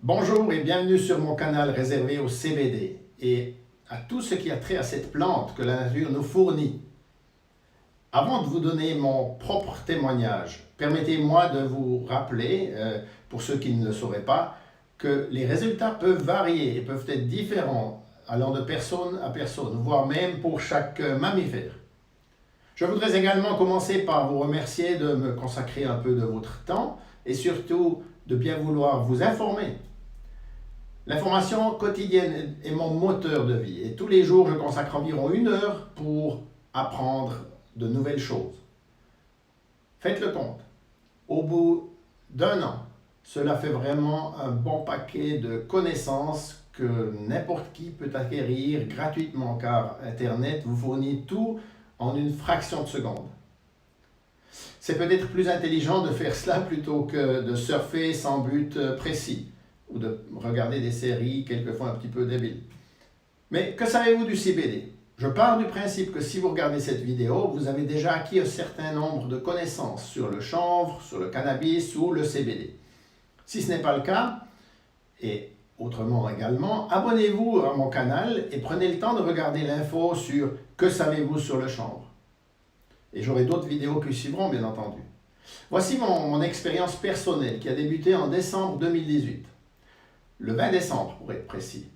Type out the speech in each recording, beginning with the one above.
Bonjour et bienvenue sur mon canal réservé au CBD et à tout ce qui a trait à cette plante que la nature nous fournit. Avant de vous donner mon propre témoignage, permettez-moi de vous rappeler, pour ceux qui ne le sauraient pas, que les résultats peuvent varier et peuvent être différents allant de personne à personne, voire même pour chaque mammifère. Je voudrais également commencer par vous remercier de me consacrer un peu de votre temps et surtout de bien vouloir vous informer. L'information quotidienne est mon moteur de vie et tous les jours je consacre environ 1 heure pour apprendre de nouvelles choses. Faites le compte. Au bout d'1 an, cela fait vraiment un bon paquet de connaissances que n'importe qui peut acquérir gratuitement car Internet vous fournit tout en une fraction de seconde. C'est peut-être plus intelligent de faire cela plutôt que de surfer sans but précis ou de regarder des séries quelquefois un petit peu débiles. Mais que savez-vous du CBD? Je pars du principe que si vous regardez cette vidéo, vous avez déjà acquis un certain nombre de connaissances sur le chanvre, sur le cannabis ou le CBD. Si ce n'est pas le cas, et autrement également, abonnez-vous à mon canal et prenez le temps de regarder l'info sur que savez-vous sur le chanvre. Et j'aurai d'autres vidéos qui suivront, bien entendu. Voici mon expérience personnelle qui a débuté en décembre 2018. Le 20 décembre, pour être précis.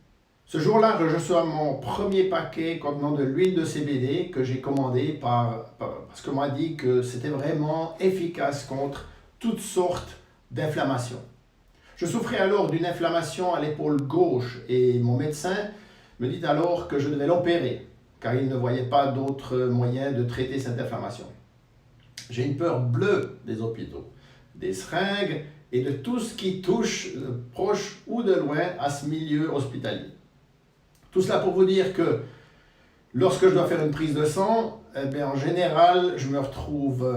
Ce jour-là, je reçois mon premier paquet contenant de l'huile de CBD que j'ai commandé parce qu'on m'a dit que c'était vraiment efficace contre toutes sortes d'inflammations. Je souffrais alors d'une inflammation à l'épaule gauche et mon médecin me dit alors que je devais l'opérer car il ne voyait pas d'autre moyen de traiter cette inflammation. J'ai une peur bleue des hôpitaux, des seringues et de tout ce qui touche, proche ou de loin, à ce milieu hospitalier. Tout cela pour vous dire que lorsque je dois faire une prise de sang, en général, je me retrouve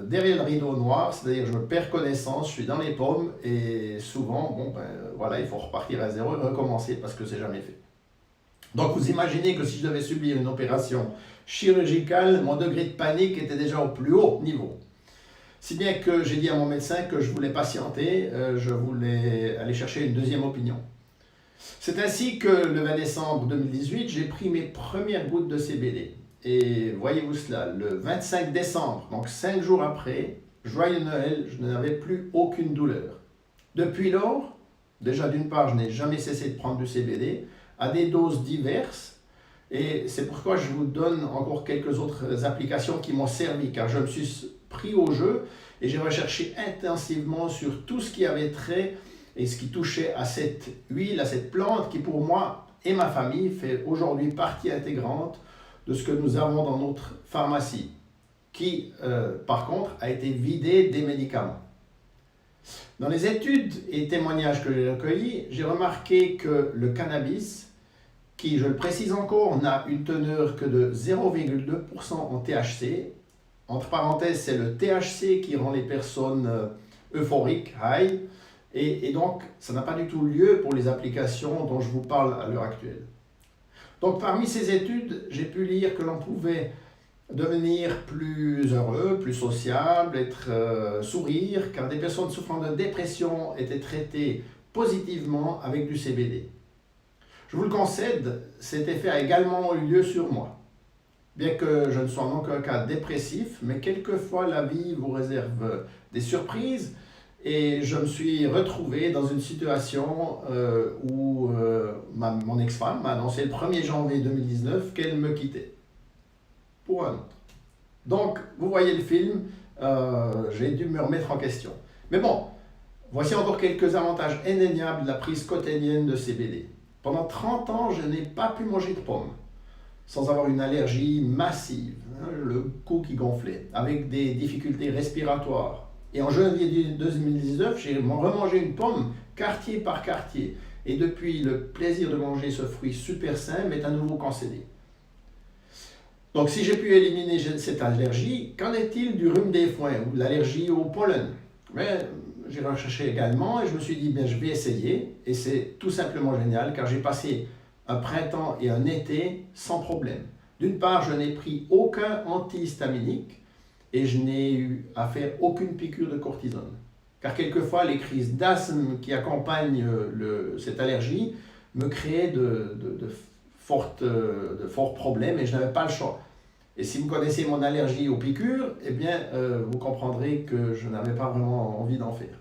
derrière le rideau noir, c'est-à-dire je perds connaissance, je suis dans les pommes et souvent, il faut repartir à zéro et recommencer parce que c'est jamais fait. Donc vous imaginez que si je devais subir une opération chirurgicale, mon degré de panique était déjà au plus haut niveau. Si bien que j'ai dit à mon médecin que je voulais patienter, je voulais aller chercher une deuxième opinion. C'est ainsi que le 20 décembre 2018, j'ai pris mes premières gouttes de CBD. Et voyez-vous cela, le 25 décembre, donc 5 jours après, joyeux Noël, je n'avais plus aucune douleur. Depuis lors, déjà d'une part, je n'ai jamais cessé de prendre du CBD à des doses diverses. Et c'est pourquoi je vous donne encore quelques autres applications qui m'ont servi, car je me suis pris au jeu et j'ai recherché intensivement sur tout ce qui avait trait et ce qui touchait à cette huile, à cette plante qui pour moi et ma famille fait aujourd'hui partie intégrante de ce que nous avons dans notre pharmacie, qui par contre a été vidée des médicaments. Dans les études et témoignages que j'ai recueillis, j'ai remarqué que le cannabis, qui, je le précise encore, n'a une teneur que de 0,2% en THC. Entre parenthèses, c'est le THC qui rend les personnes euphoriques, high, et donc ça n'a pas du tout lieu pour les applications dont je vous parle à l'heure actuelle. Donc parmi ces études, j'ai pu lire que l'on pouvait devenir plus heureux, plus sociable, sourire, car des personnes souffrant de dépression étaient traitées positivement avec du CBD. Je vous le concède, cet effet a également eu lieu sur moi. Bien que je ne sois en aucun cas dépressif, mais quelquefois la vie vous réserve des surprises et je me suis retrouvé dans une situation où mon ex-femme m'a annoncé le 1er janvier 2019 qu'elle me quittait pour un autre. Donc, vous voyez le film, j'ai dû me remettre en question. Mais bon, voici encore quelques avantages indéniables de la prise quotidienne de CBD. Pendant 30 ans, je n'ai pas pu manger de pommes, sans avoir une allergie massive, le cou qui gonflait, avec des difficultés respiratoires. Et en janvier 2019, j'ai remangé une pomme quartier par quartier. Et depuis, le plaisir de manger ce fruit super sain m'est à nouveau concédé. Donc si j'ai pu éliminer cette allergie, qu'en est-il du rhume des foins ou de l'allergie au pollen? J'ai recherché également et je me suis dit, je vais essayer. Et c'est tout simplement génial car j'ai passé un printemps et un été sans problème. D'une part, je n'ai pris aucun antihistaminique et je n'ai eu à faire aucune piqûre de cortisone. car quelquefois les crises d'asthme qui accompagnent cette allergie me créaient de forts problèmes et je n'avais pas le choix. Et si vous connaissez mon allergie aux piqûres, eh bien, vous comprendrez que je n'avais pas vraiment envie d'en faire.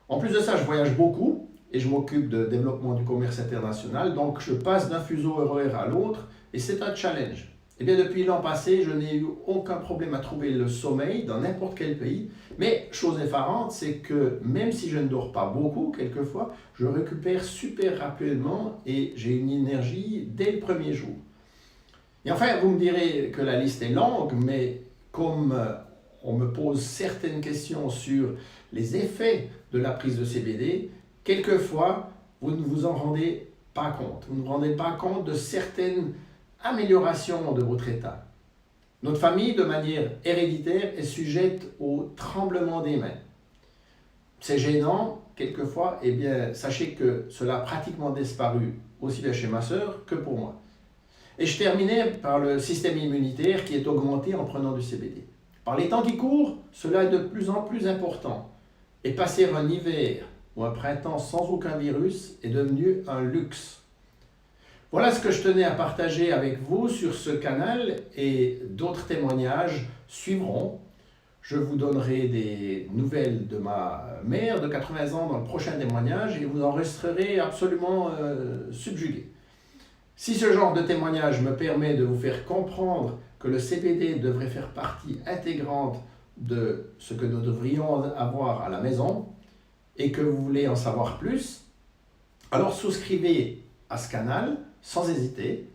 En plus de ça, je voyage beaucoup et je m'occupe de développement du commerce international, donc je passe d'un fuseau horaire à l'autre et c'est un challenge. Eh bien, depuis l'an passé, je n'ai eu aucun problème à trouver le sommeil dans n'importe quel pays, mais chose effarante, c'est que même si je ne dors pas beaucoup, quelquefois, je récupère super rapidement et j'ai une énergie dès le premier jour. Et enfin, vous me direz que la liste est longue, mais comme on me pose certaines questions sur les effets de la prise de CBD, quelquefois, vous ne vous en rendez pas compte. Vous ne vous rendez pas compte de certaines améliorations de votre état. Notre famille, de manière héréditaire, est sujette au tremblement des mains. C'est gênant, quelquefois, eh bien, sachez que cela a pratiquement disparu aussi bien chez ma sœur que pour moi. Et je terminais par le système immunitaire qui est augmenté en prenant du CBD. Par les temps qui courent, cela est de plus en plus important. Et passer un hiver ou un printemps sans aucun virus est devenu un luxe. Voilà ce que je tenais à partager avec vous sur ce canal et d'autres témoignages suivront. Je vous donnerai des nouvelles de ma mère de 80 ans dans le prochain témoignage et vous en resterez absolument subjugué. Si ce genre de témoignage me permet de vous faire comprendre que le CBD devrait faire partie intégrante de ce que nous devrions avoir à la maison et que vous voulez en savoir plus, alors souscrivez à ce canal sans hésiter.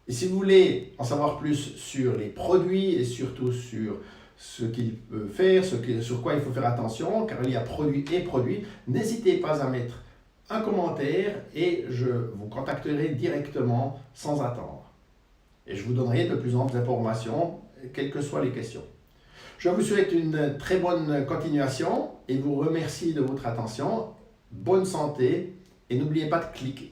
Et si vous voulez en savoir plus sur les produits et surtout sur ce qu'il peut faire, sur quoi il faut faire attention, car il y a produits et produits, n'hésitez pas à mettre un commentaire et je vous contacterai directement sans attendre. Et je vous donnerai de plus en plus d'informations, quelles que soient les questions. Je vous souhaite une très bonne continuation et vous remercie de votre attention. Bonne santé et n'oubliez pas de cliquer.